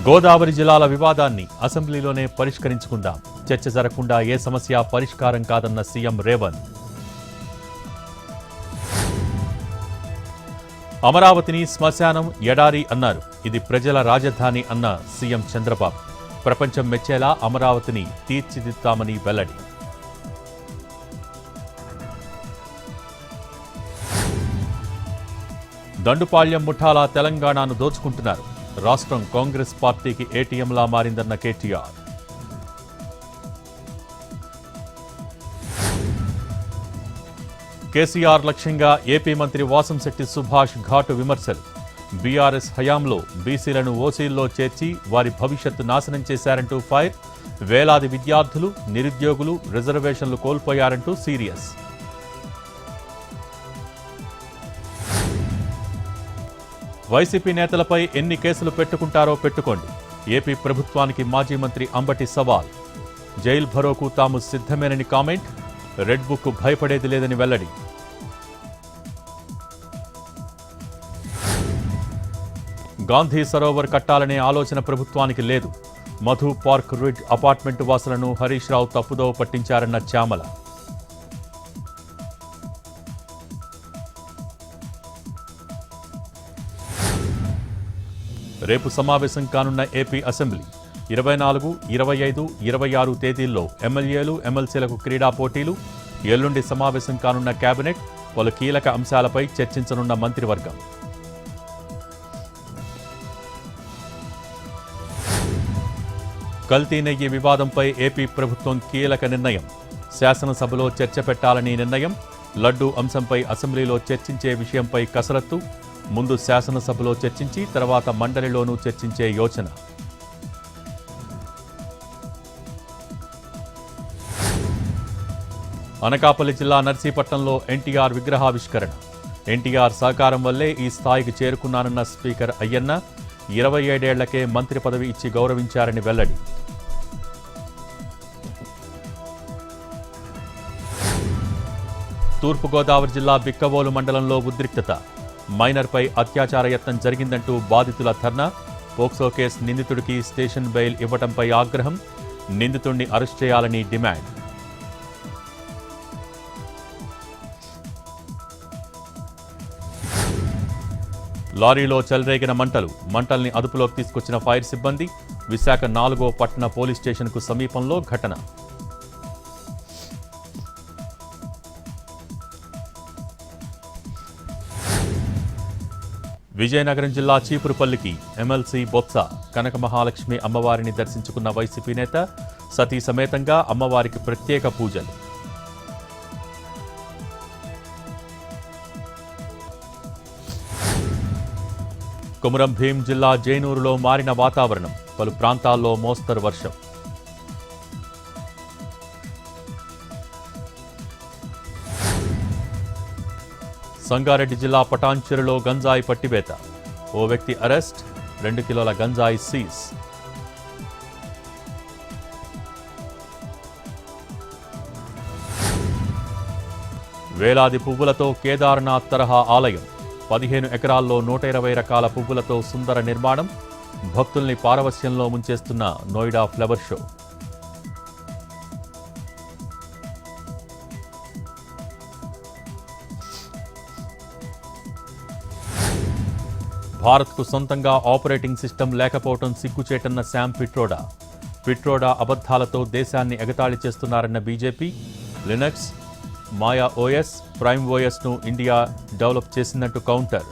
గోదావరి జిల్లాల వివాదాన్ని అసెంబ్లీలోనే పరిష్కరించుకుందాం. చర్చ జరగకుండా ఏ సమస్య పరిష్కారం కాదన్న సీఎం రేవంత్. అమరావతిని శ్మశానం, ఎడారి అన్నారు. ఇది ప్రజల రాజధాని అన్న సీఎం చంద్రబాబు. ప్రపంచం మెచ్చేలా అమరావతిని తీర్చిదిద్దామని వెల్లడి. దండుపాళ్యం ముఠాలా తెలంగాణను దోచుకుంటున్నారు. రాష్ట్రం కాంగ్రెస్ పార్టీకి ఏటీఎంలా మారిందన్న కేటీఆర్. కేసీఆర్ లక్ష్యంగా ఏపీ మంత్రి వాసంశెట్టి సుభాష్ ఘాటు విమర్శలు. బీఆర్ఎస్ హయాంలో బీసీలను ఓసీల్లో చేర్చి వారి భవిష్యత్తు నాశనం చేశారంటూ ఫైర్. వేలాది విద్యార్థులు, నిరుద్యోగులు రిజర్వేషన్లు కోల్పోయారంటూ సీరియస్. వైసీపీ నేతలపై ఎన్ని కేసులు పెట్టుకుంటారో పెట్టుకోండి. ఏపీ ప్రభుత్వానికి మాజీ మంత్రి అంబటి సవాల్. జైల్ భరోకు తాము సిద్ధమేనని కామెంట్. రెడ్ బుక్ భయపడేది లేదని వెల్లడి. గాంధీ సరోవర్ కట్టాలనే ఆలోచన ప్రభుత్వానికి లేదు. మధు పార్క్ రిడ్ అపార్ట్మెంటు వాసులను హరీష్ రావు తప్పుదోవ పట్టించారన్న చామల. రేపు సమావేశం కానున్న ఏపీ అసెంబ్లీ 24, 25, 26 తేదీల్లో ఎమ్మెల్యేలు, ఎమ్మెల్సీలకు క్రీడా పోటీలు. ఎల్లుండి సమావేశం కానున్న కేబినెట్. పలు కీలక అంశాలపై చర్చించనున్న మంత్రివర్గం. కల్తీ నెయ్యి వివాదంపై ఏపీ ప్రభుత్వం కీలక నిర్ణయం. శాసనసభలో చర్చ పెట్టాలని నిర్ణయం. లడ్డూ అంశంపై అసెంబ్లీలో చర్చించే విషయంపై కసరత్తు. ముందు శాసనసభలో చర్చించి తర్వాత మండలిలోనూ చర్చించే యోచన. అనకాపల్లి జిల్లా నర్సీపట్నంలో ఎన్టీఆర్ విగ్రహావిష్కరణ. ఎన్టీఆర్ సహకారం వల్లే ఈ స్థాయికి చేరుకున్నానన్న స్పీకర్ అయ్యన్న. 27 ఏళ్లకే మంత్రి పదవి ఇచ్చి గౌరవించారని వెల్లడి. తూర్పుగోదావరి జిల్లా బిక్కవోలు మండలంలో ఉద్రిక్తత. మైనర్పై అత్యాచార యత్నం జరిగిందంటూ బాధితుల ధర్నా. పోక్సో కేసు నిందితుడికి స్టేషన్ బెయిల్ ఇవ్వడంపై ఆగ్రహం. నిందితుడిని అరెస్ట్ చేయాలని డిమాండ్. లారీలో చెలరేగిన మంటల్ని అదుపులోకి తీసుకొచ్చిన ఫైర్ సిబ్బంది. విశాఖ 4వ పట్టణ పోలీస్ స్టేషన్కు సమీపంలో ఘటన. విజయనగరం జిల్లా చీపురుపల్లికి ఎమ్మెల్సీ బొత్స కనక మహాలక్ష్మి అమ్మవారిని దర్శించుకున్న వైసీపీ నేత. సతీ సమేతంగా అమ్మవారికి ప్రత్యేక పూజలు. కొమురం భీం జిల్లా జైనూరులో మారిన వాతావరణం. పలు ప్రాంతాల్లో మోస్తరు వర్షం. సంగారెడ్డి జిల్లా పటాన్చెరులో గంజాయి పట్టివేత. ఓ వ్యక్తి అరెస్ట్. 2 కిలోల గంజాయి సీజ్. వేలాది పువ్వులతో కేదార్నాథ్ తరహా ఆలయం. 15 ఎకరాల్లో 120 రకాల పువ్వులతో సుందర నిర్మాణం. భక్తుల్ని పారవస్యంలో ముంచేస్తున్న నోయిడా ఫ్లవర్ షో. భారత్కు సొంతంగా ఆపరేటింగ్ సిస్టమ్ లేకపోవడం సిగ్గుచేటన్న శామ్ పిట్రోడా అబద్ధాలతో దేశాన్ని ఎగతాళి చేస్తున్నారన్న BJP. Linux, Maya OS, prime ఓఎస్ను ఇండియా డెవలప్ చేసిందంటూ కౌంటర్.